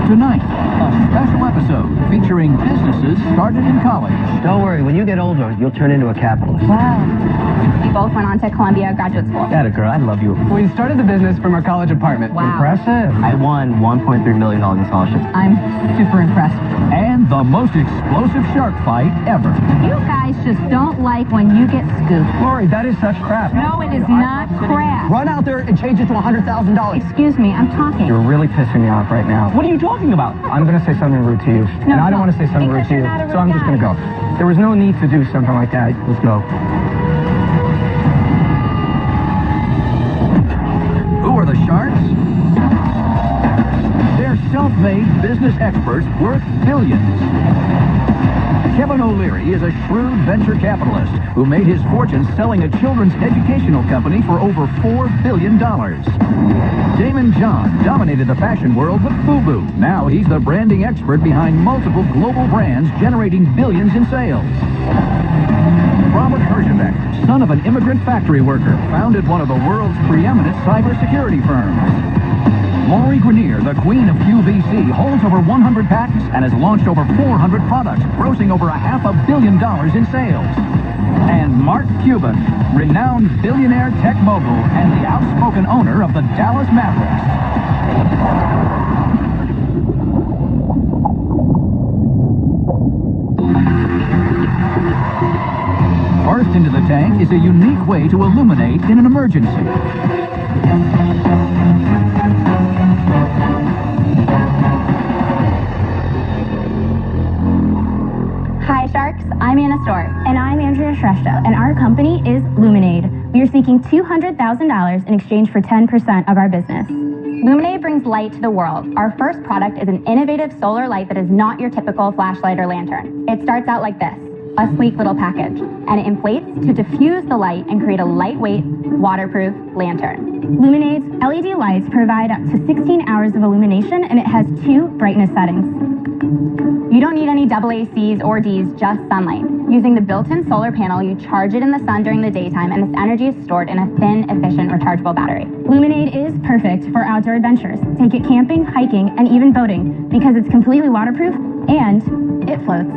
Tonight, a special episode featuring businesses started in college. Don't worry, when you get older, you'll turn into a capitalist. Wow. We both went on to Columbia Graduate School. Atta girl, I love you. We started the business from our college apartment. Wow. Impressive. I won $1.3 million in scholarships. I'm super impressed. And the most explosive shark fight ever. You guys just don't like when you get scooped. Lori, that is such crap. No, it is not crap. Run out there and change it to $100,000. Excuse me, I'm talking. You're really pissing me off right now. What are you talking about? I'm going to say something rude to you. No, and I don't want to say something rude to you. So I'm just going to go. There was no need to do something like that. Let's go. Who are the sharks? They're self-made business experts worth billions. Kevin O'Leary is a shrewd venture capitalist who made his fortune selling a children's educational company for over $4 billion. Damon John dominated the fashion world with FUBU. Now he's the branding expert behind multiple global brands generating billions in sales. Robert Herjavec, son of an immigrant factory worker, founded one of the world's preeminent cybersecurity firms. Lori Grenier, the queen of QVC, holds over 100 patents and has launched over 400 products, grossing over $500 million in sales. And Mark Cuban, renowned billionaire tech mogul and the outspoken owner of the Dallas Mavericks. First into the tank is a unique way to illuminate in an emergency. Hi, Sharks. I'm Anna Storr. And I'm Andrea Shrestha. And our company is Luminade. We are seeking $200,000 in exchange for 10% of our business. Luminade brings light to the world. Our first product is an innovative solar light that is not your typical flashlight or lantern. It starts out like this, a sleek little package, and it inflates to diffuse the light and create a lightweight, waterproof lantern. Luminade's LED lights provide up to 16 hours of illumination, and it has 2 brightness settings. You don't need any AACs or Ds, just sunlight. Using the built-in solar panel, you charge it in the sun during the daytime, and this energy is stored in a thin, efficient, rechargeable battery. Luminade is perfect for outdoor adventures. Take it camping, hiking, and even boating, because it's completely waterproof and it floats.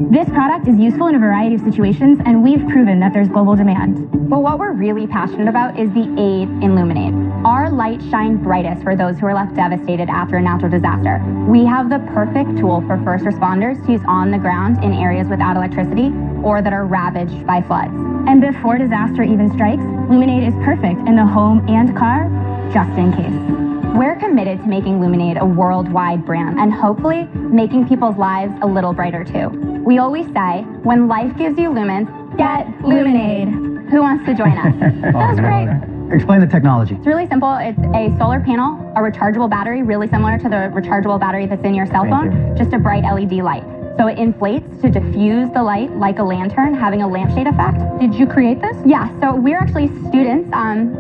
This product is useful in a variety of situations, and we've proven that there's global demand. But what we're really passionate about is the aid in Luminade. Our light shines brightest for those who are left devastated after a natural disaster. We have the perfect tool for first responders to use on the ground in areas without electricity or that are ravaged by floods. And before disaster even strikes, Luminade is perfect in the home and car, just in case. We're committed to making Luminade a worldwide brand and hopefully making people's lives a little brighter too. We always say, when life gives you lumens, get Luminade. Who wants to join us? That's great. Explain the technology. It's really simple. It's a solar panel, a rechargeable battery, really similar to the rechargeable battery that's in your cell phone, just a bright LED light. So it inflates to diffuse the light like a lantern, having a lampshade effect. Did you create this? Yeah, so we're actually students.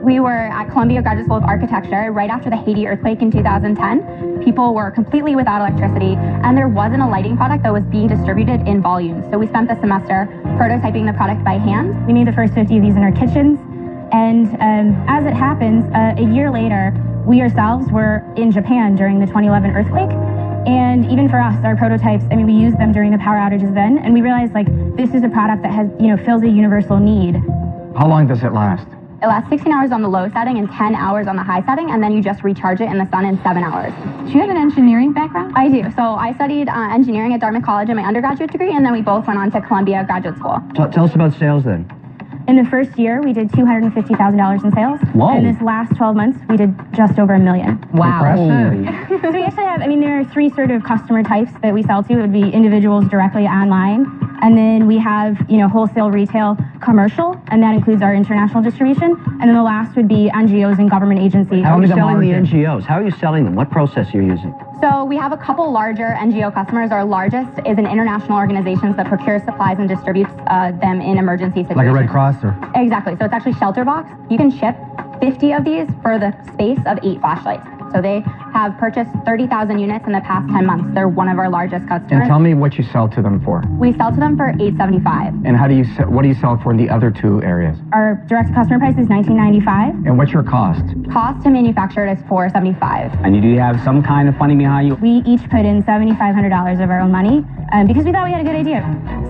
We were at Columbia Graduate School of Architecture right after the Haiti earthquake in 2010. People were completely without electricity, and there wasn't a lighting product that was being distributed in volume. So we spent the semester prototyping the product by hand. We made the first 50 of these in our kitchens, and as it happens, a year later, we ourselves were in Japan during the 2011 earthquake. And even for us, our prototypes, I mean, we used them during the power outages then, and we realized, like, this is a product that has, fills a universal need. How long does it last? It lasts 16 hours on the low setting and 10 hours on the high setting, and then you just recharge it in the sun in 7 hours. Do you have an engineering background? I do. So I studied engineering at Dartmouth College in my undergraduate degree, and then we both went on to Columbia Graduate School. Tell us about sales then. In the first year, we did $250,000 in sales. Whoa. And in this last 12 months, we did just over $1 million. Wow. So we actually have, there are 3 sort of customer types that we sell to. It would be individuals directly online. And then we have, wholesale, retail, commercial, and that includes our international distribution. And then the last would be NGOs and government agencies. How are you selling the NGOs? How are you selling them? What process are you using? So we have a couple larger NGO customers. Our largest is an international organization that procures supplies and distributes them in emergency situations. Like a Red Cross? Or? Exactly. So it's actually Shelter Box. You can ship 50 of these for the space of 8 flashlights. So they have purchased 30,000 units in the past 10 months. They're one of our largest customers. And tell me what you sell to them for. We sell to them for $875. And what do you sell for in the other two areas? Our direct customer price is $19.95. And what's your cost? Cost to manufacture it is $475. And you do have some kind of funding behind you? We each put in $7,500 of our own money because we thought we had a good idea.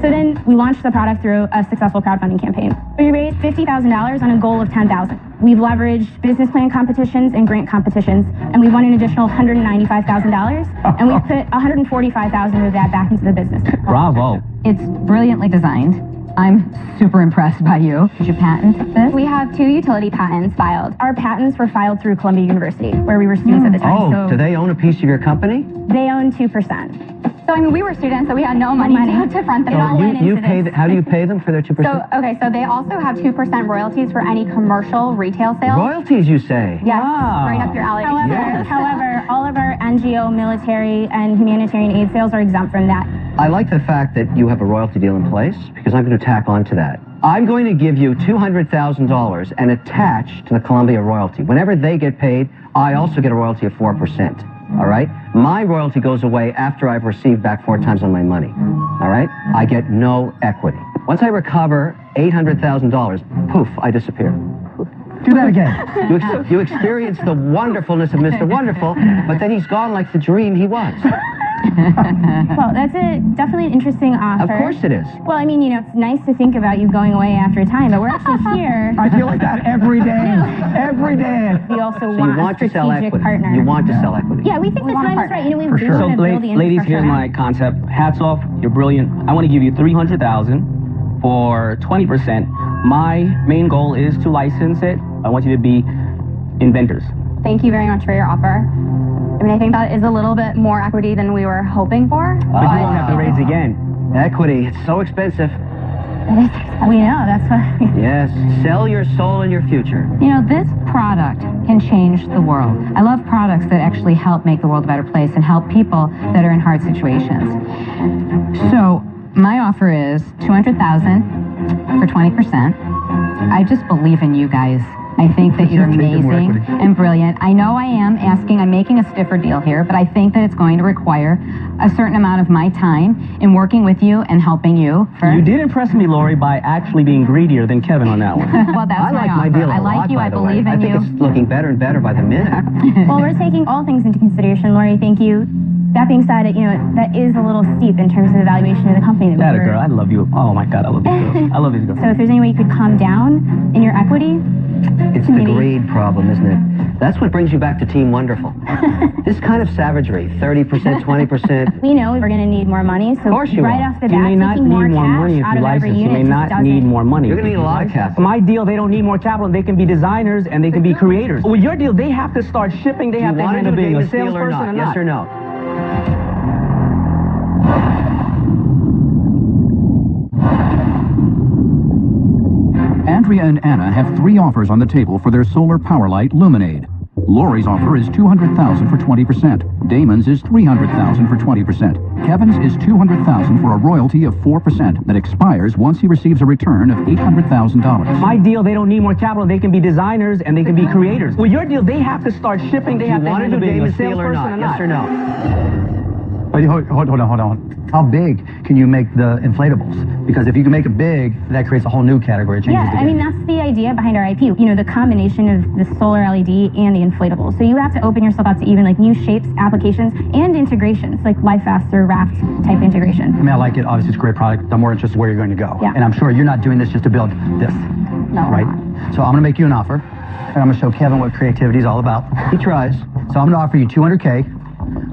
So then we launched the product through a successful crowdfunding campaign. We raised $50,000 on a goal of $10,000. We've leveraged business plan competitions and grant competitions, and we won an additional $195,000, and we've put $145,000 of that back into the business. Bravo. It's brilliantly designed. I'm super impressed by you. Did you patent this? We have 2 utility patents filed. Our patents were filed through Columbia University, where we were students at the time. Oh, do they own a piece of your company? They own 2%. So, I mean, we were students, so we had no money to front them. It all went into this. How do you pay them for their 2%? So they also have 2% royalties for any commercial retail sales. Royalties, you say? Yes, Ah. right up your alley. Yes. However, all of our NGO, military, and humanitarian aid sales are exempt from that. I like the fact that you have a royalty deal in place, because I'm going to tack on to that. I'm going to give you $200,000 and attach to the Columbia royalty. Whenever they get paid, I also get a royalty of 4%. All right? My royalty goes away after I've received back 4 times on my money. All right? I get no equity. Once I recover $800,000, poof, I disappear. Do that again. You experience the wonderfulness of Mr. Wonderful, but then he's gone like the dream he was. Well, that's definitely an interesting offer. Of course it is. Well, I mean, it's nice to think about you going away after a time, but we're actually here. I feel like that every day. Every day. We also So you want want a to sell strategic equity. partner. You want to sell equity. Yeah, we think the time is right. You know, we For sure. want to build the Ladies, infrastructure here's my concept. Hats off. You're brilliant. I want to give you $300,000 for 20%. My main goal is to license it. I want you to be inventors. Thank you very much for your offer. I mean, I think that is a little bit more equity than we were hoping for. But you won't have to raise again. Equity, it's so expensive. We know, that's what... Yes, sell your soul and your future. You know, this product can change the world. I love products that actually help make the world a better place and help people that are in hard situations. So, my offer is $200,000 for 20%. I just believe in you guys. I think that you're amazing and brilliant. I know I'm making a stiffer deal here, but I think that it's going to require a certain amount of my time in working with you and helping you. You did impress me, Lori, by actually being greedier than Kevin on that one. Well, that's I like my my offer. deal a I like lot, you. by I the way. believe in you. I think it's looking better and better by the minute. Well, we're taking all things into consideration, Lori. Thank you. That being said, that is a little steep in terms of the valuation of the company. That a girl. I love you. Oh, my God. I love these girls. I love these girls. So if there's any way you could calm down in your equity... It's the greed problem, isn't it? That's what brings you back to Team Wonderful. This kind of savagery, 30%, 20%. We know we're going to need more money, so Of course you right will. off the You bat, may not taking need more more money cash if out you of every license. You unit may just not need doesn't... more money. You're going to need a lot of capital. My deal, they don't need more capital. They can be designers and they can be creators. With your deal, they have to start shipping. They Do have you to want to handle do being a Davis deal salesperson or not? Yes or no? Andrea and Anna have 3 offers on the table for their solar power light Luminade. Lori's offer is $200,000 for 20%. Damon's is $300,000 for 20%. Kevin's is $200,000 for a royalty of 4% that expires once he receives a return of $800,000. My deal, they don't need more capital. They can be designers and they can be creators. With your deal, they have to start shipping. They have to handle being a salesperson or not. Yes or no? Wait, hold on. How big can you make the inflatables? Because if you can make it big, that creates a whole new category. It changes the game. I mean, that's the idea behind our IP. The combination of the solar LED and the inflatables. So you have to open yourself up to even new shapes, applications, and integrations, like LifeFast or Raft type integration. I mean, I like it. Obviously, it's a great product. I'm more interested in where you're going to go. Yeah. And I'm sure you're not doing this just to build this. No. Right? So I'm going to make you an offer, and I'm going to show Kevin what creativity is all about. He tries. So I'm going to offer you $200K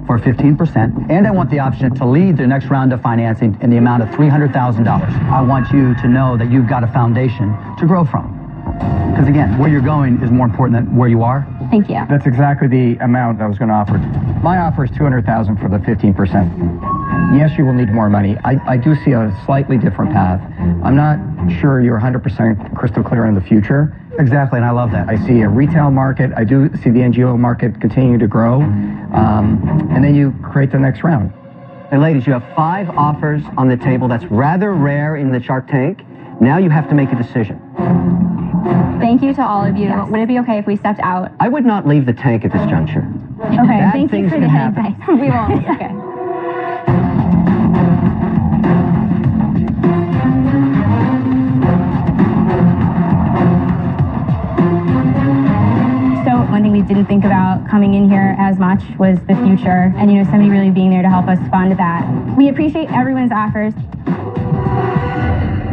for 15%, and I want the option to lead the next round of financing in the amount of $300,000. I want you to know that you've got a foundation to grow from. Because again, where you're going is more important than where you are. Thank you. That's exactly the amount I was going to offer. My offer is $200,000 for the 15%. Yes, you will need more money. I do see a slightly different path. I'm not sure you're 100% crystal clear in the future. Exactly, and I love that. I see a retail market. I do see the NGO market continuing to grow. And then you create the next round. Hey, ladies, you have 5 offers on the table. That's rather rare in the Shark Tank. Now you have to make a decision. Thank you to all of you. Would it be okay if we stepped out? I would not leave the tank at this juncture. Okay, Bad thank you things for can the happen. advice. We won't. Okay. So one thing we didn't think about coming in here as much was the future, and somebody really being there to help us fund that. We appreciate everyone's offers.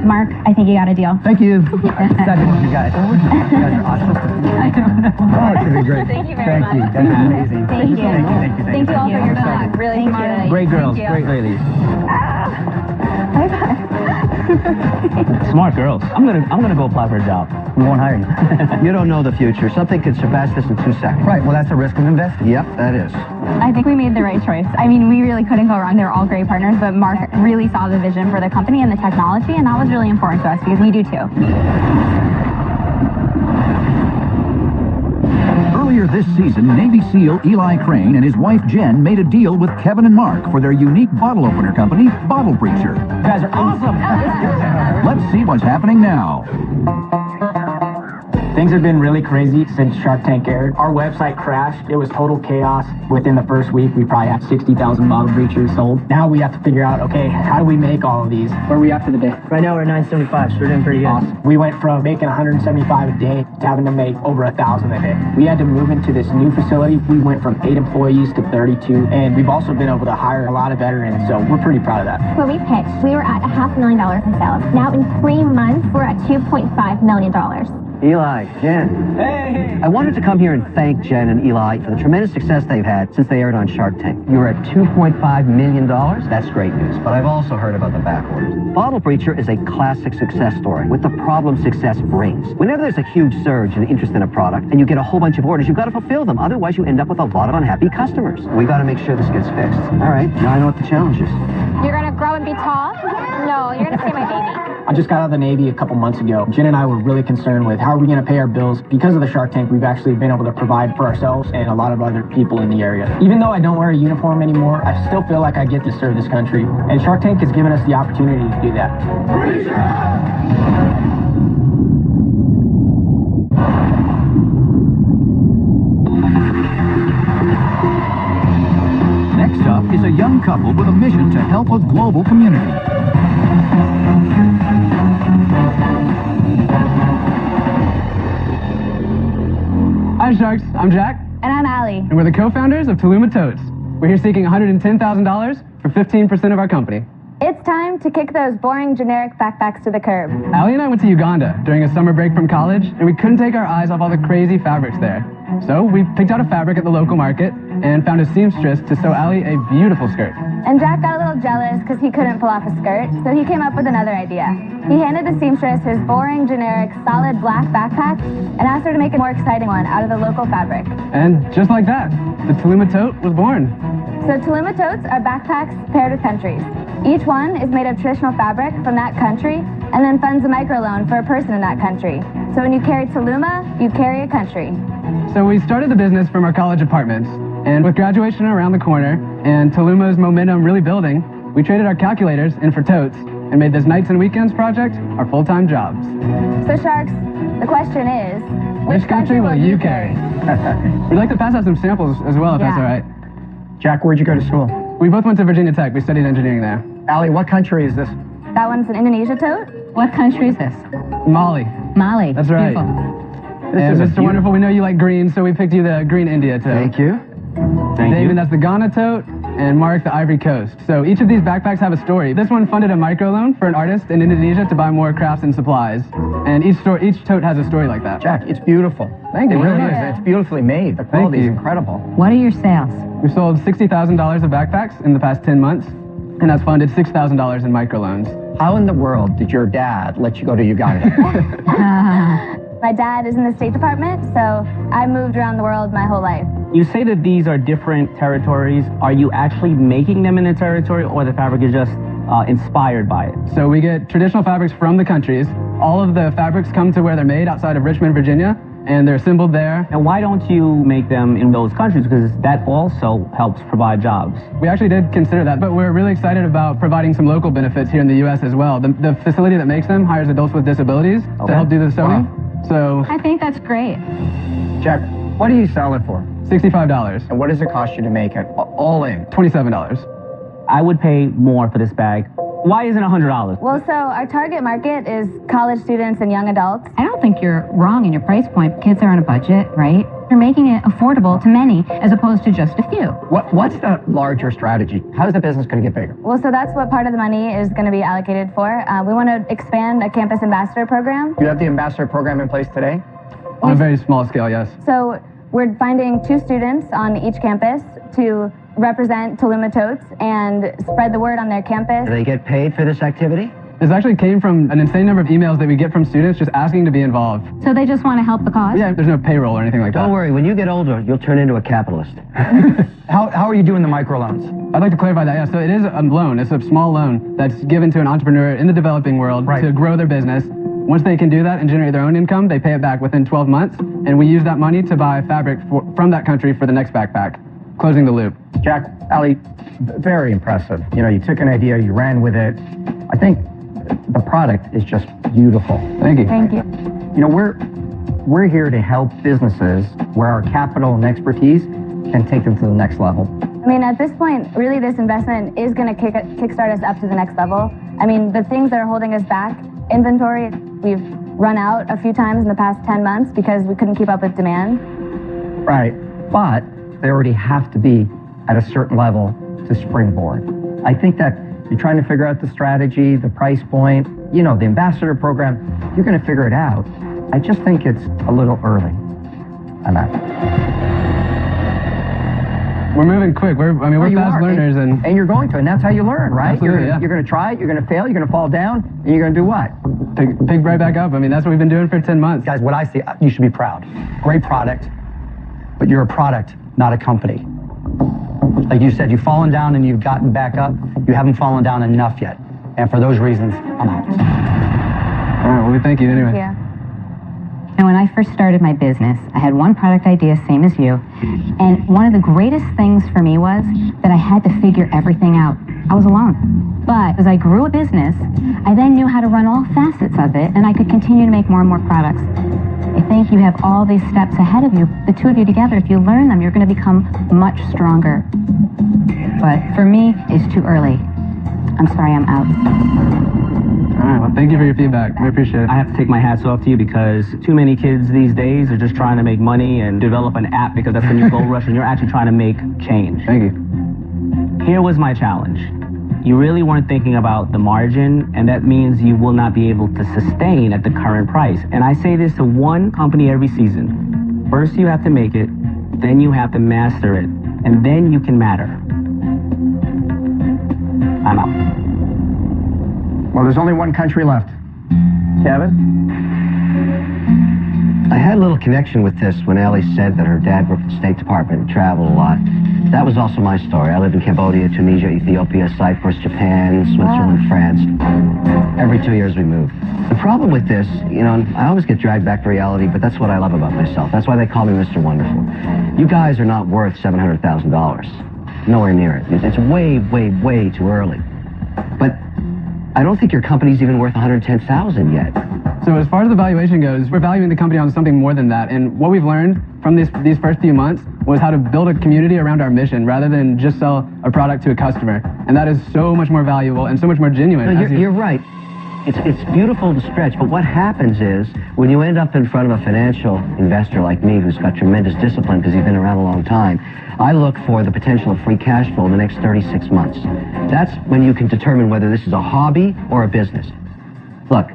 Mark, I think you got a deal. Thank you. Second, you guys. You guys are awesome. I don't know. Oh, it's gonna be great. Thank you very much. Thank you. That's amazing. Thank you. Thank you all for your talk. Really smart. Great girls, great ladies. Smart girls. I'm gonna go apply for a job. We won't hire you. You don't know the future. Something could surpass this in 2 seconds. Right. Well, that's the risk of investing. Yep, that is. I think we made the right choice. I mean, we really couldn't go wrong. They're all great partners, but Mark really saw the vision for the company and the technology, and that was really important to us because we do too. Earlier this season, Navy SEAL Eli Crane and his wife Jen made a deal with Kevin and Mark for their unique bottle opener company, Bottle Preacher. You guys are awesome. Let's see what's happening now. Things have been really crazy since Shark Tank aired. Our website crashed. It was total chaos. Within the first week, we probably had 60,000 bottle breachers sold. Now we have to figure out, okay, how do we make all of these? Where are we at for the day? Right now we're at 975, so we're doing pretty good. Awesome. We went from making 175 a day to having to make over 1,000 a day. We had to move into this new facility. We went from 8 employees to 32, and we've also been able to hire a lot of veterans, so we're pretty proud of that. When we pitched, we were at $500,000 in sales. Now in 3 months, we're at $2.5 million. Eli, Jen. Hey. I wanted to come here and thank Jen and Eli for the tremendous success they've had since they aired on Shark Tank. You were at $2.5 million. That's great news, but I've also heard about the back orders. Bottle Breacher is a classic success story with the problem success brings. Whenever there's a huge surge in interest in a product and you get a whole bunch of orders, you've got to fulfill them. Otherwise, you end up with a lot of unhappy customers. We got to make sure this gets fixed. All right, now I know what the challenge is. You're gonna grow and be tall? No, you're gonna stay my baby. I just got out of the Navy a couple months ago. Jen and I were really concerned with how are we going to pay our bills. Because of the Shark Tank, we've actually been able to provide for ourselves and a lot of other people in the area. Even though I don't wear a uniform anymore, I still feel like I get to serve this country. And Shark Tank has given us the opportunity to do that. Next up is a young couple with a mission to help a global community. Hi Sharks, I'm Jack. And I'm Allie. And we're the co-founders of Tuluma Totes. We're here seeking $110,000 for 15% of our company. It's time to kick those boring generic backpacks to the curb. Allie and I went to Uganda during a summer break from college, and we couldn't take our eyes off all the crazy fabrics there. So we picked out a fabric at the local market and found a seamstress to sew Allie a beautiful skirt. And Jack got a little jealous because he couldn't pull off a skirt, so he came up with another idea. He handed the seamstress his boring, generic, solid black backpack and asked her to make a more exciting one out of the local fabric. And just like that, the Tuluma Tote was born. So Tuluma Totes are backpacks paired with countries. Each one is made of traditional fabric from that country and then funds a microloan for a person in that country. So when you carry Tuluma, you carry a country. So we started the business from our college apartments, and with graduation around the corner and Tuluma's momentum really building, we traded our calculators in for totes and made this nights and weekends project our full-time jobs. So Sharks, the question is, which country will you carry? We'd like to pass out some samples as well, if that's all right. Jack, where'd you go to school? We both went to Virginia Tech. We studied engineering there. Allie, what country is this? That one's an Indonesia tote? What country is this? Mali. Mali. That's right. Beautiful. And Mr. Wonderful, we know you like green, so we picked you the green India tote. Thank you. David, that's the Ghana tote, and Mark, the Ivory Coast. So each of these backpacks have a story. This one funded a microloan for an artist in Indonesia to buy more crafts and supplies. And each tote has a story like that. Jack, it's beautiful. Thank you. It really is. It's beautifully made. The quality is you. incredible. What are your sales? We've sold $60,000 of backpacks in the past 10 months, and that's funded $6,000 in microloans. How in the world did your dad let you go to Uganda? My dad is in the State Department, so I moved around the world my whole life. You say that these are different territories. Are you actually making them in a territory, or the fabric is just inspired by it? So we get traditional fabrics from the countries. All of the fabrics come to where they're made outside of Richmond, Virginia, and they're assembled there. And why don't you make them in those countries? Because that also helps provide jobs. We actually did consider that, but we're really excited about providing some local benefits here in the U.S. as well. The facility that makes them hires adults with disabilities to help do the sewing. Wow. So I think that's great. Jack, What do you sell it for? $65. And what does it cost you to make it? All in? $27. I would pay more for this bag. Why isn't it $100? Well, so our target market is college students and young adults. I don't think you're wrong in your price point. Kids are on a budget, right? You're making it affordable to many as opposed to just a few. What's the larger strategy? How's the business going to get bigger? Well, so that's what part of the money is going to be allocated for. We want to expand a campus ambassador program. You have the ambassador program in place today? On a very small scale, yes. So we're finding 2 students on each campus to represent Toluma Totes and spread the word on their campus. Do they get paid for this activity? This actually came from an insane number of emails that we get from students just asking to be involved. So they just want to help the cause? Yeah, there's no payroll or anything like that. Don't worry, when you get older, you'll turn into a capitalist. How are you doing the microloans? I'd like to clarify that, yeah. So it is a loan. It's a small loan that's given to an entrepreneur in the developing world to grow their business. Once they can do that and generate their own income, they pay it back within 12 months, and we use that money to buy fabric from that country for the next backpack, closing the loop. Jack, Ali, very impressive. You know, you took an idea, you ran with it. I think the product is just beautiful. Thank you. Thank you. You know, we're here to help businesses where our capital and expertise can take them to the next level. I mean, at this point, really this investment is going to kickstart us up to the next level. I mean, the things that are holding us back, inventory, we've run out a few times in the past 10 months because we couldn't keep up with demand. Right, but they already have to be at a certain level to springboard. I think that you're trying to figure out the strategy, the price point, you know, the ambassador program, you're going to figure it out. I just think it's a little early. I'm out. We're moving quick. We're fast learners, and you're going to, and that's how you learn, right? Absolutely, You're going to try it, you're going to fail, you're going to fall down, and you're going to do what? Pick right back up. I mean, that's what we've been doing for 10 months. Guys, what I see, you should be proud. Great product, but you're a product, not a company. Like you said, you've fallen down and you've gotten back up. You haven't fallen down enough yet. And for those reasons, I'm out. All right, well, we thank you anyway. Yeah. And when I first started my business, I had one product idea, same as you. And one of the greatest things for me was that I had to figure everything out. I was alone. But as I grew a business, I then knew how to run all facets of it, and I could continue to make more and more products. I think you have all these steps ahead of you. The two of you together, if you learn them, you're going to become much stronger. But for me, it's too early. I'm sorry, I'm out. All right, well, thank you for your feedback. We appreciate it. I have to take my hats off to you because too many kids these days are just trying to make money and develop an app because that's when you gold rush and you're actually trying to make change. Thank you. Here was my challenge. You really weren't thinking about the margin, and that means you will not be able to sustain at the current price. And I say this to one company every season. First you have to make it, then you have to master it, and then you can matter. I'm out. Well, there's only one country left. Kevin? I had a little connection with this when Ellie said that her dad worked at the State Department and traveled a lot. That was also my story. I lived in Cambodia, Tunisia, Ethiopia, Cyprus, Japan, Switzerland, France. Every 2 years we moved. The problem with this, you know, I always get dragged back to reality, but that's what I love about myself. That's why they call me Mr. Wonderful. You guys are not worth $700,000. Nowhere near it. It's way, way, way too early. But I don't think your company's even worth $110,000 yet. So as far as the valuation goes, we're valuing the company on something more than that. And what we've learned from these first few months was how to build a community around our mission rather than just sell a product to a customer. And that is so much more valuable and so much more genuine. No, you're right. It's beautiful to stretch, but what happens is when you end up in front of a financial investor like me who's got tremendous discipline because he's been around a long time, I look for the potential of free cash flow in the next 36 months. That's when you can determine whether this is a hobby or a business. Look,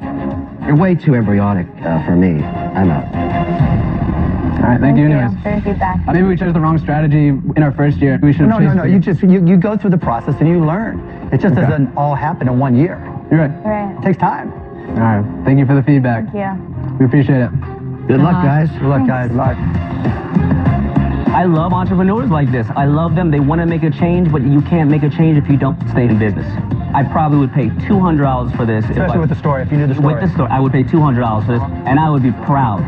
you're way too embryonic for me. I'm out. All right, thank you anyways. For your feedback. Maybe we chose the wrong strategy in our first year. We should have No. You go through the process and you learn. It just doesn't all happen in 1 year. You're right. Right. It takes time. All right. Thank you for the feedback. Thank you. We appreciate it. Good luck, guys. Good luck, guys. Good luck. I love entrepreneurs like this. I love them. They want to make a change, but you can't make a change if you don't stay in business. I probably would pay $200 for this. Especially with the story, if you knew the story. With the story, I would pay $200 for this, and I would be proud.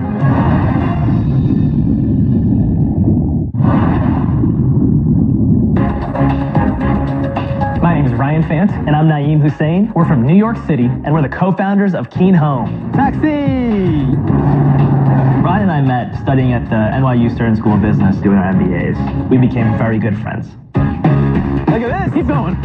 My name is Ryan Fant, and I'm Naeem Hussein. We're from New York City, and we're the co-founders of Keen Home. Taxi! Ryan and I met studying at the NYU Stern School of Business doing our MBAs. We became very good friends. Look at this! Keep going!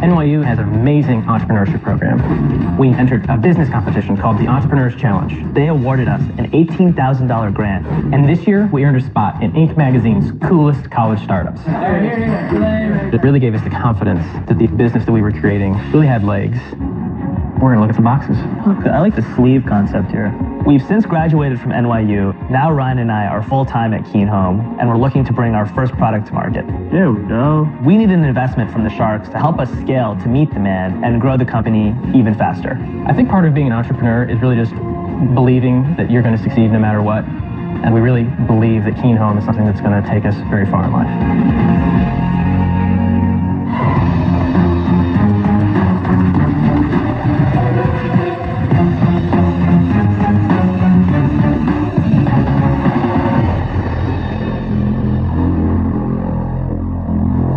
NYU has an amazing entrepreneurship program. We entered a business competition called the Entrepreneurs Challenge. They awarded us an $18,000 grant. And this year, we earned a spot in Inc. magazine's coolest college startups. It really gave us the confidence that the business that we were creating really had legs. We're gonna look at some boxes. I like the sleeve concept here. We've since graduated from NYU. Now Ryan and I are full-time at Keen Home, and we're looking to bring our first product to market. There we go. We need an investment from the Sharks to help us scale to meet demand and grow the company even faster. I think part of being an entrepreneur is really just believing that you're gonna succeed no matter what. And we really believe that Keen Home is something that's gonna take us very far in life.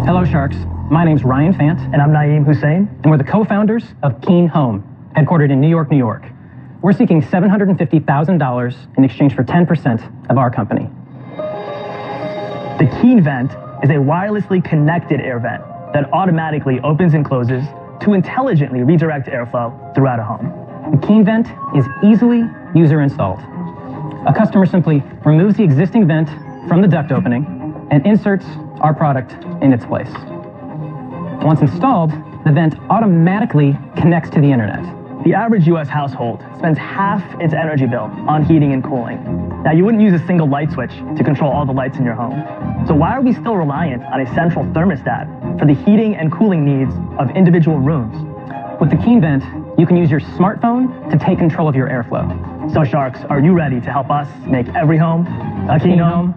Hello, Sharks. My name's Ryan Fant. And I'm Naeem Hussein. And we're the co-founders of Keen Home, headquartered in New York, New York. We're seeking $750,000 in exchange for 10% of our company. The Keen Vent is a wirelessly connected air vent that automatically opens and closes to intelligently redirect airflow throughout a home. The Keen Vent is easily user installed. A customer simply removes the existing vent from the duct opening and inserts our product in its place. Once installed, the vent automatically connects to the internet. The average US household spends half its energy bill on heating and cooling. Now, you wouldn't use a single light switch to control all the lights in your home. So why are we still reliant on a central thermostat for the heating and cooling needs of individual rooms? With the Keen Vent, you can use your smartphone to take control of your airflow. So Sharks, are you ready to help us make every home a Keen home?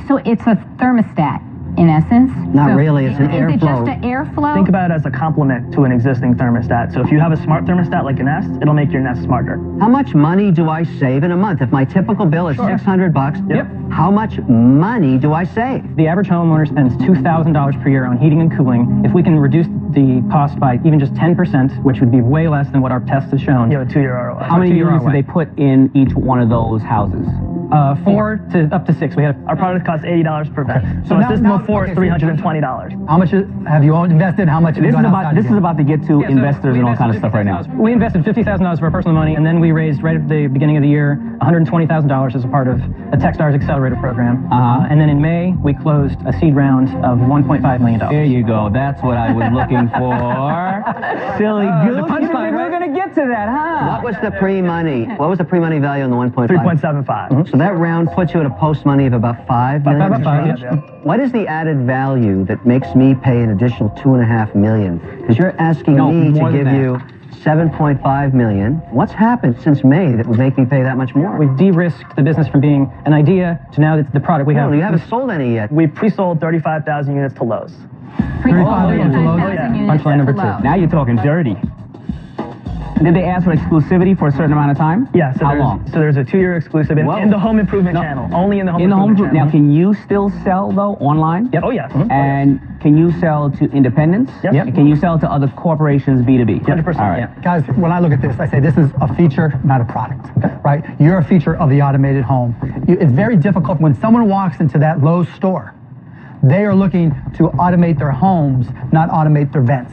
So it's a thermostat, in essence? Not really, it's an airflow. Is it just an airflow? Think about it as a complement to an existing thermostat. So if you have a smart thermostat like a Nest, it'll make your Nest smarter. How much money do I save in a month? If my typical bill is $600, Yep. How much money do I save? The average homeowner spends $2,000 per year on heating and cooling. If we can reduce the cost by even just 10%, which would be way less than what our test has shown. You have a 2-year ROI. How many units do they put in each one of those houses? 4 to up to 6. We have our product costs $80 per vent. So now- a system now- of 4 is okay, $320. How much have you invested? How much have you gone outside This again? is about to get to Yeah, so investors we and all kind of invested stuff right now. $50,000. We invested $50,000 of our personal money, and then we raised right at the beginning of the year $120,000 as a part of a Techstars Accelerator program. And then in May, we closed a seed round of $1.5 million. There you go. That's what I was looking for. Silly goose. the punchline, You didn't think we were going to get to that, huh? What was the pre-money? What was the pre-money value on the 1.5? 3.75. So that round puts you at a post-money of about $5 million. About $5, yeah. What is the added value that makes me pay an additional $2.5 million? Because you're asking me to more than give that. you $7.5 million. What's happened since May that would make me pay that much more? We've de-risked the business from being an idea to now it's the product we have. No, you haven't sold any yet. We pre-sold 35,000 units to Lowe's. Punchline number 2. Now you're talking dirty. Did they ask for exclusivity for a certain amount of time? Yeah. So How long? So there's a 2-year exclusive in the home improvement channel. Only in the home improvement channel. Now, can you still sell, though, online? Yep. Oh, yes. And can you sell to independents? Yep. And can you sell to other corporations B2B? 100%. All right. Yeah. Guys, when I look at this, I say this is a feature, not a product, right? You're a feature of the automated home. It's very difficult when someone walks into that Lowe's store. They are looking to automate their homes, not automate their vents,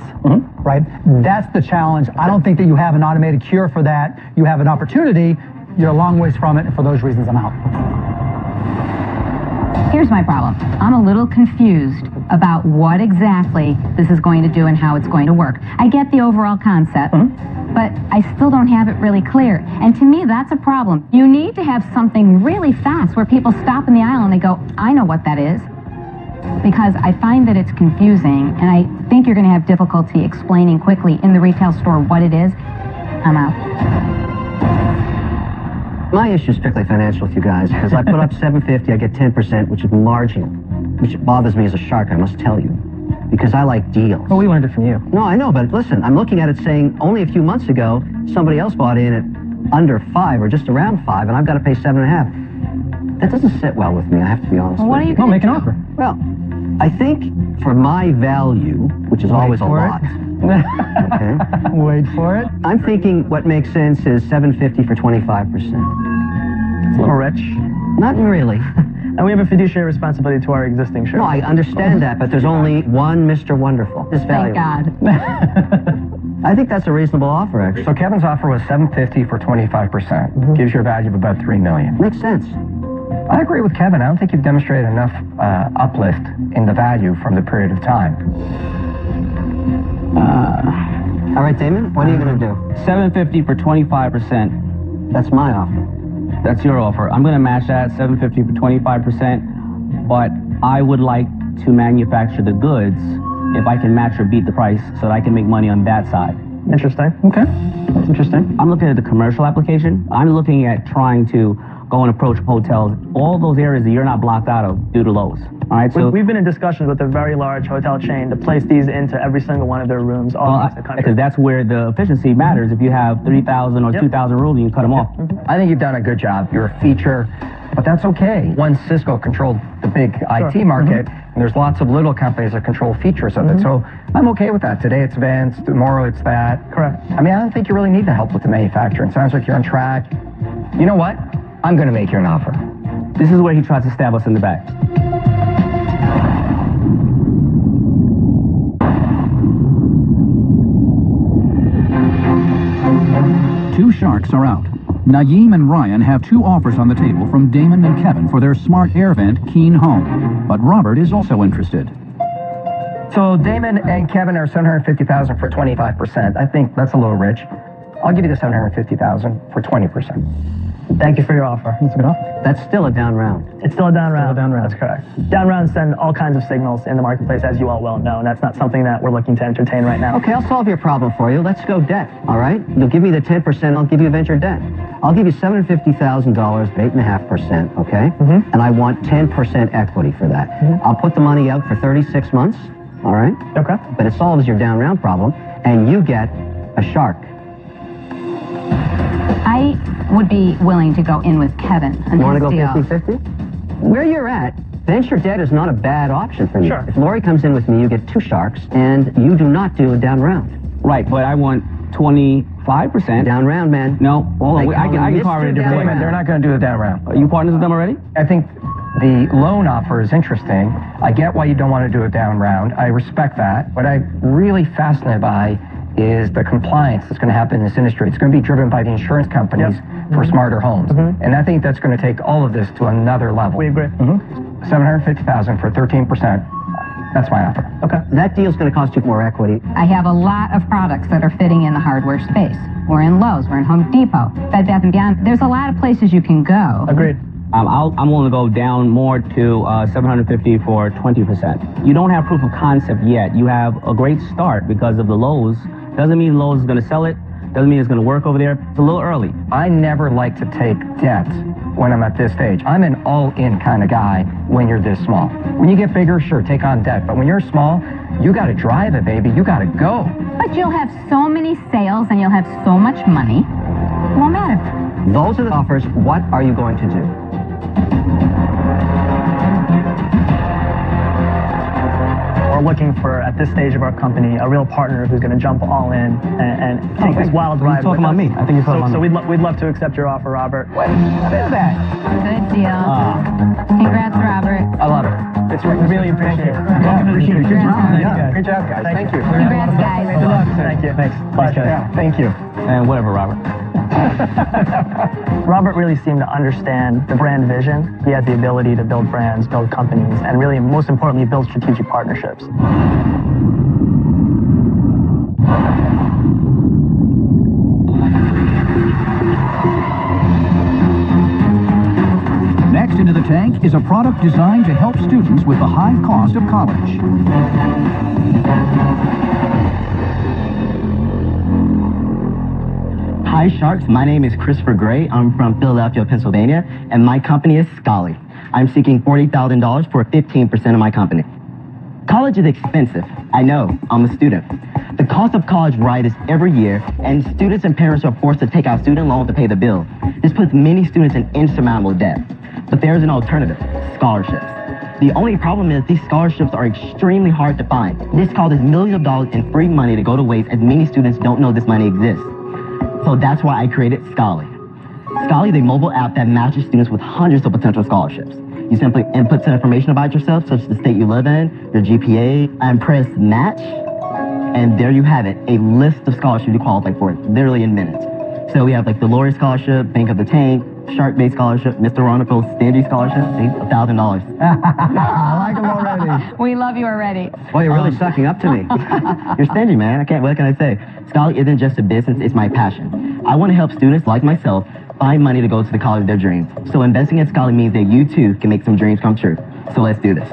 right? That's the challenge. I don't think that you have an automated cure for that. You have an opportunity. You're a long ways from it, and for those reasons, I'm out. Here's my problem. I'm a little confused about what exactly this is going to do and how it's going to work. I get the overall concept, but I still don't have it really clear. And to me, that's a problem. You need to have something really fast where people stop in the aisle and they go, I know what that is. Because I find that it's confusing, and I think you're going to have difficulty explaining quickly in the retail store what it is. I'm out. My issue is strictly financial with you guys, because I put up $750, I get 10%, which is marginal, which bothers me as a shark, I must tell you, because I like deals. Well, we learned it from you. No, I know, but listen, I'm looking at it saying only a few months ago, somebody else bought in at under 5 or just around 5, and I've got to pay 7.5. That doesn't sit well with me, I have to be honest What with are you. you Well, make an offer. Well, I think for my value, which is always a lot, Okay. Wait for it. I'm thinking what makes sense is $750 for 25%. It's a little rich. Not really. And we have a fiduciary responsibility to our existing No, shareholders. I understand that, but there's only one Mr. Wonderful. This value. Thank God. I think that's a reasonable offer, actually. So Kevin's offer was $750 for 25%. Gives you a value of about $3 million. Makes sense. I agree with Kevin. I don't think you've demonstrated enough uplift in the value from the period of time. All right, Damon, what are you going to do? $750 for 25%. That's my offer. That's your offer. I'm going to match that, $750 for 25%, but I would like to manufacture the goods if I can match or beat the price so that I can make money on that side. Interesting. Okay. That's interesting. I'm looking at the commercial application. I'm looking at trying to go and approach hotels, all those areas that you're not blocked out of due to Lowe's. All right, so We've been in discussions with a very large hotel chain to place these into every single one of their rooms all across the country. because that's where the efficiency matters. If you have 3,000 or 2,000 rooms, you can cut them off. I think you've done a good job. You're a feature, but that's okay. Once Cisco controlled the big IT market, and there's lots of little companies that control features of it. So I'm okay with that. Today it's Vans, tomorrow it's that. Correct. I mean, I don't think you really need the help with the manufacturing. Sounds like you're on track. You know what? I'm going to make you an offer. This is where he tries to stab us in the back. Two sharks are out. Naeem and Ryan have two offers on the table from Damon and Kevin for their smart air vent Keen Home. But Robert is also interested. So Damon and Kevin are $750,000 for 25%. I think that's a little rich. I'll give you the $750,000 for 20%. Thank you for your offer. That's a good offer. That's still a down round. It's still a down round. down round. That's correct. Down rounds send all kinds of signals in the marketplace, as you all well know, and that's not something that we're looking to entertain right now. Okay, I'll solve your problem for you. Let's go debt, all right? You'll give me the 10%, I'll give you venture debt. I'll give you $750,000, 8.5%, okay? And I want 10% equity for that. I'll put the money out for 36 months, all right? Okay. But it solves your down round problem, and you get a shark. I would be willing to go in with Kevin on You want to go his deal. 50-50? Where you're at, venture debt is not a bad option for you. Sure. If Lori comes in with me, you get two sharks, and you do not do a down round. Right, but I want 25%. Down round, man. No, hold on. They I call can him carve it a Mr. different Down way. Round. They're not going to do the down round. Are you partners with them already? I think the loan offer is interesting. I get why you don't want to do a down round. I respect that. What I'm really fascinated by is the compliance that's going to happen in this industry. It's going to be driven by the insurance companies for smarter homes. And I think that's going to take all of this to another level. We agree. $750,000 for 13%. That's my offer. Okay. That deal's going to cost you more equity. I have a lot of products that are fitting in the hardware space. We're in Lowe's, we're in Home Depot, Bed Bath & Beyond. There's a lot of places you can go. Agreed. I'm willing to go down more to 750 for 20%. You don't have proof of concept yet. You have a great start because of the Lowe's. Doesn't mean Lowe's is going to sell it. Doesn't mean it's going to work over there. It's a little early. I never like to take debt when I'm at this stage. I'm an all-in kind of guy when you're this small. When you get bigger, sure, take on debt. But when you're small, you got to drive it, baby. You got to go. But you'll have so many sales and you'll have so much money. It won't matter. Those are the offers. What are you going to do? We're looking for, at this stage of our company, a real partner who's going to jump all in and take this wild ride. You're talking about me. I think you're talking about So me. we'd love to accept your offer, Robert. What is that? Good deal. Congrats, Robert. I love it. It's really appreciate it. Welcome to the team. Good job. Yeah. Good job, guys. Thank you. Congrats, guys. Good luck. Thank you. Thanks. Bye, guys. Yeah, thank you. And whatever, Robert. Robert really seemed to understand the brand vision. He had the ability to build brands, build companies, and really, most importantly, build strategic partnerships. Next into the tank is a product designed to help students with the high cost of college. Hi Sharks, my name is Christopher Gray. I'm from Philadelphia, Pennsylvania, and my company is Scully. I'm seeking $40,000 for 15% of my company. College is expensive. I know, I'm a student. The cost of college rises every year, and students and parents are forced to take out student loans to pay the bill. This puts many students in insurmountable debt. But there's an alternative, scholarships. The only problem is these scholarships are extremely hard to find. This causes millions of dollars in free money to go to waste, as many students don't know this money exists. So that's why I created Scholly. Scholly is a mobile app that matches students with hundreds of potential scholarships. You simply input some information about yourself, such as the state you live in, your GPA, and press match, and there you have it, a list of scholarships you qualify for, literally in minutes. So we have like the Lori Scholarship, Bank of the Tank, Shark-Based Scholarship, Mr. Ronald Stingy Scholarship, $1,000. I like him already. We love you already. Well, you're really sucking up to me. You're stingy, man. What can I say? Scholly isn't just a business, it's my passion. I want to help students like myself find money to go to the college of their dreams. So investing in Scholly means that you too can make some dreams come true. So let's do this.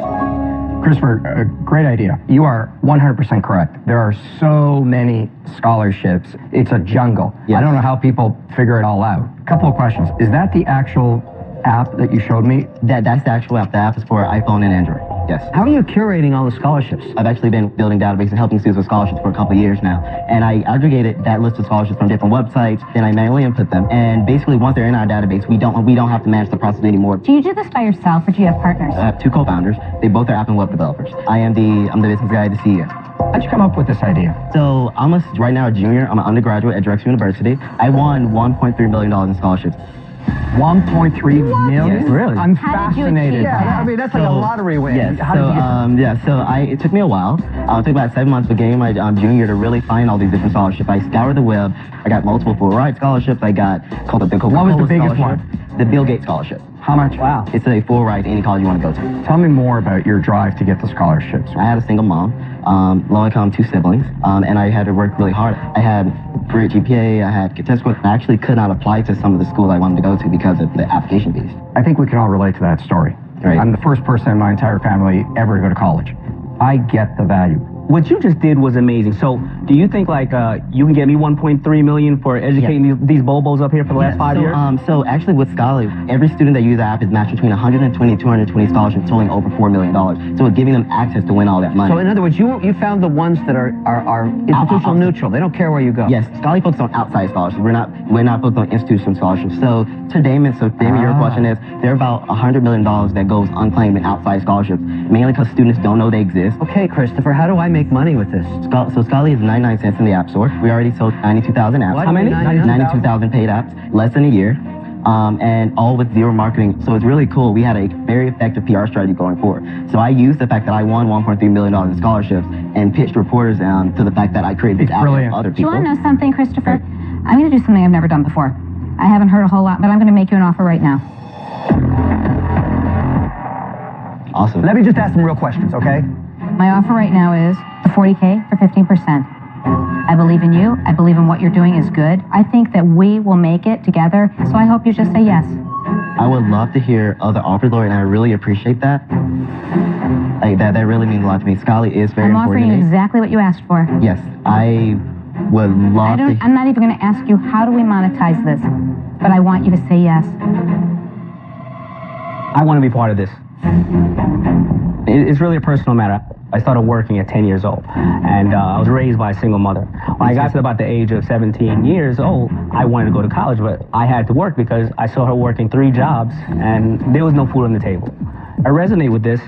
Christopher, great idea. You are 100% correct. There are so many scholarships. It's a jungle. Yes. I don't know how people figure it all out. Couple of questions. Is that the actual app that you showed me? That's the actual app. The app is for iPhone and Android. Yes. How are you curating all the scholarships? I've actually been building databases and helping students with scholarships for a couple of years now. And I aggregated that list of scholarships from different websites, then I manually input them. And basically, once they're in our database, we don't have to manage the process anymore. Do you do this by yourself or do you have partners? I have two co-founders. They both are app and web developers. I'm the business guy, the CEO. How'd you come up with this idea? So I'm right now a junior. I'm an undergraduate at Drexel University. I won $1.3 million in scholarships. 1.3 million? Yes, really? I'm How did you fascinated. achieve that? Yeah, I mean, that's like a lottery win. Yes, How did you get it took me a while. It took about 7 months of getting my junior to really find all these different scholarships. I scoured the web. I got multiple full ride scholarships. I got called the Coca-Cola What was the biggest scholarship. one? The Bill Gates scholarship. How much? Wow. It's a full ride to any college you want to go to. Tell me more about your drive to get the scholarships. I had a single mom, low income, 2 siblings, and I had to work really hard. I had great GPA, I had test scores. I actually could not apply to some of the schools I wanted to go to because of the application fees. I think we can all relate to that story. Right. I'm the first person in my entire family ever to go to college. I get the value. What you just did was amazing. So, do you think like you can get me 1.3 million for educating these bobos up here for the last 5 years? So actually with Scholly, every student that uses the app is matched between 120 and 220 scholarships totaling over $4 million. So it's giving them access to win all that money. So in other words, you found the ones that are institutional neutral. They don't care where you go. Yes, Scholly focuses on outside scholarships. We're not focused on institutional scholarships. So Damon, your question is, there are about $100 million that goes unclaimed in outside scholarships, mainly because students don't know they exist. Okay, Christopher, how do I make money with this? So Scholly is 99 cents in the App Store. We already sold 92,000 apps. What? How many? 92,000 paid apps, less than a year, and all with zero marketing. So it's really cool. We had a very effective PR strategy going forward. So I used the fact that I won $1.3 million in scholarships and pitched reporters to the fact that I created this app for other Do you people. want to know something, Christopher? I'm going to do something I've never done before. I haven't heard a whole lot, but I'm going to make you an offer right now. Awesome. Let me just ask some real questions, okay? My offer right now is a $40K for 15%. I believe in you. I believe in what you're doing is good. I think that we will make it together, so I hope you just say yes. I would love to hear other offers, Lori, and I really appreciate that. Like that really means a lot to me. Scholly is very I'm important offering to you me. exactly what you asked for. Yes, I would love to. I'm not even going to ask you how do we monetize this, but I want you to say yes. I want to be part of this. It's really a personal matter. I started working at 10 years old, and I was raised by a single mother. When I got to about the age of 17 years old, I wanted to go to college, but I had to work because I saw her working 3 jobs, and there was no food on the table. I resonate with this,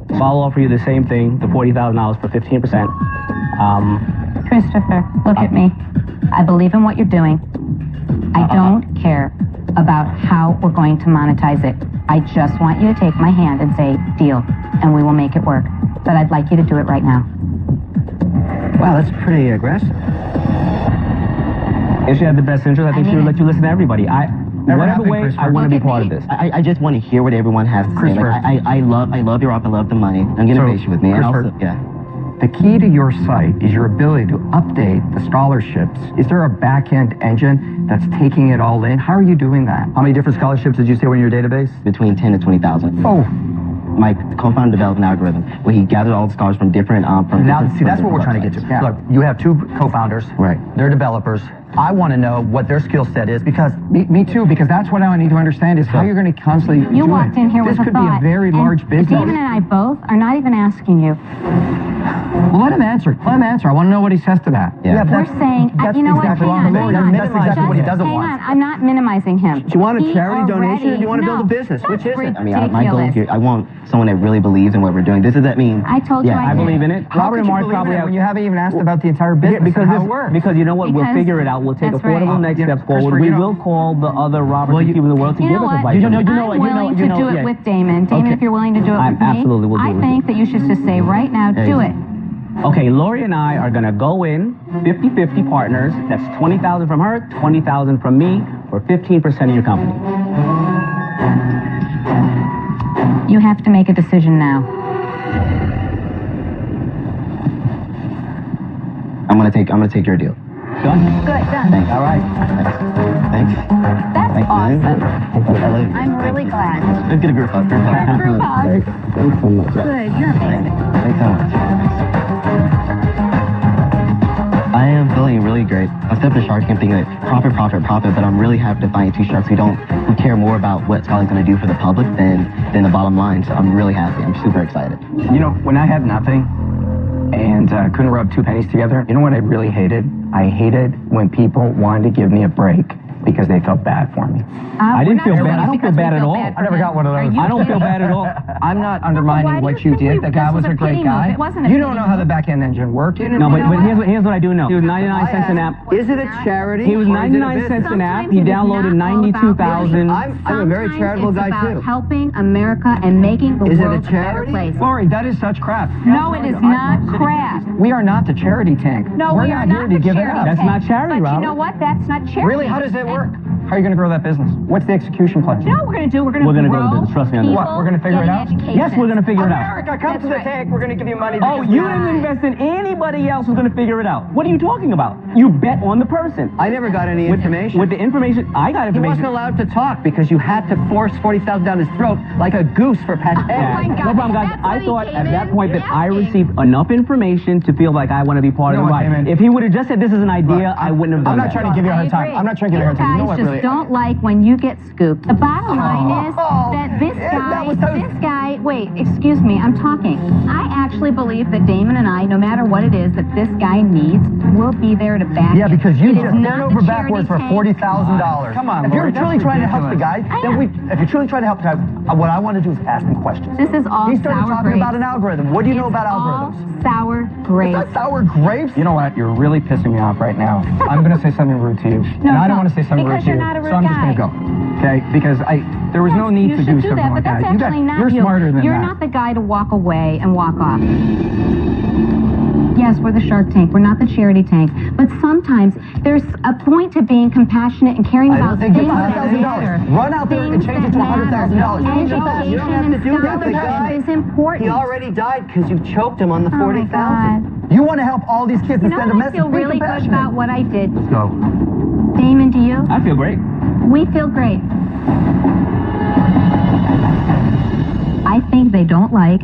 so I'll offer you the same thing, the $40,000 for 15%. Christopher, look at me. I believe in what you're doing. I don't care about how we're going to monetize it. I just want you to take my hand and say, deal, and we will make it work. But I'd like you to do it right now. Wow, that's pretty aggressive. If she had the best interest, I think she would let you listen to everybody. Whatever way, I want to be part of this. I just want to hear what everyone has to say. Like, I love your offer, I love the money. I'm getting patient with me. And also, the key to your site is your ability to update the scholarships. Is there a back-end engine that's taking it all in? How are you doing that? How many different scholarships did you say were in your database? Between 10 and 20,000. Oh. My co-founder developed an algorithm where he gathered all the scholars from different that's what we're trying to get to. Look, you have 2 co-founders. Right. They're developers. I want to know what their skill set is because me too, because that's what I need to understand is how you're going to constantly You walked in here with a thought. This could be a very large business. David and I both are not even asking you. Well, let him answer. Let him answer. I want to know what he says to that. Yeah, We're saying, you know what, exactly hang on, wrong. hang on. That's exactly what he doesn't Hang want. on, I'm not minimizing him. Do you want a He charity donation or do you want to build a already- business? No, Which is it? that's I mean, my goal ridiculous. here, I want someone that really believes in what we're doing. This is, I mean... I told you yeah, I I did. believe in it. How Robert could and you Mark believe probably in it have... when you haven't even asked about the entire business because and how it works? Because you know what, we'll Because- figure it out. We'll take that's affordable right. next steps forward. Christopher, We you know- will call the other Roberts and people in the world to You give know us what? advice. I'm willing to do it with Damon. Damon, Okay. if you're willing to do it with me, Absolutely will do I it with think that you should just say right now, do it. Okay, Lori and I are going to go in 50-50 partners. That's $20,000 from her, $20,000 from me, for 15% of your company. You have to make a decision now. I'm gonna take your deal. Done? Good, done. Thanks. All right. Thanks. That's Thanks, awesome. man. Thank you. I love you. I'm really glad. Let's get a group hug. Group hug. Thanks so much. Good, you're amazing. Thanks so much. I am feeling really great. I stepped to Shark Tank thinking like profit, but I'm really happy to find two sharks who care more about what Scully's going to do for the public than the bottom line. So I'm really happy. I'm super excited. You know, when I had nothing and couldn't rub two pennies together, you know what I really hated? I hated when people wanted to give me a break because they felt bad for me. I didn't feel bad. I don't feel bad at all. I never got one of those. I don't feel bad at all. I'm not undermining what you did. The guy was a great guy. You don't know how the back end engine worked. No, but here's what I do know. He was 99 cents an app. Is it a charity? He was or is it a 99 cents business? an app. He downloaded 92,000. I'm a very charitable guy too. Helping America and making the Is it a world a better charity? place. Lori, that is such crap. No, it is not crap. We are not the charity tank. No, We're we are not here not to the give it charity up. That's tank. not charity, But Robert. you know what? That's not charity. Really? How does that work? How are you going to grow that business? What's the execution plan? You know what we're going to do? We're going We're to gonna grow grow the business. Trust me on this. What, we're going to figure it out? Yes, we're going to figure it out. America, come to the tank. We're going to give you money. Oh, you didn't invest in anybody else who's going to figure it out. What are you talking about? You bet on the person. I never got any information. With the information, I got He information. wasn't allowed to talk because you had to force $40,000 down his throat like a goose for Pat's Oh my No God. problem, guys. That's I when he thought came at that in point that I asking. received enough information to feel like I want to be part You of know the what, ride. Damon? If he would have just said this is an idea, I wouldn't have done I'm not that. trying to give you a hard time. agree. I'm not trying to give you a hard time. You know guys what, just really? don't like when you get scooped. The bottom line is Oh, that this yeah, that was guy, wait, excuse me, I'm talking. I actually believe that Damon and I, no matter what it is that this guy needs, will be there to back Yeah, him. because you It is just not bent the over charity backwards for tank. $40,000. Come on, If you're Lori, that's truly trying to help the ridiculous. guy, if you're truly trying to help the guy, what I want to do is ask him questions. This is all He started sour talking grapes. about an algorithm. What do you know about All algorithms? sour It's grapes. not sour grapes. You know what? You're really pissing me off right now. I'm going to say something rude to you. No, and I don't don't. want to say something Because rude to you. you're not a rude so I'm just going to guy. go. Okay? Because there was no need You to should do do something that, like but that's that. actually not You're you. smarter than You're that. not the guy to walk away and walk off. Yes, we're the Shark Tank. We're not the charity tank. But sometimes there's a point to being compassionate and caring about And things give that $100,000. matter. Run out there and change it to $100,000. Education You don't have to do that. The guy is important. He already died because you choked him on the Oh my $40,000. God. You want to help all these kids You and know send a what? I message. feel Be really good compassionate. about what I did. Let's go. Damon, do you? I feel great. We feel great. I think they don't like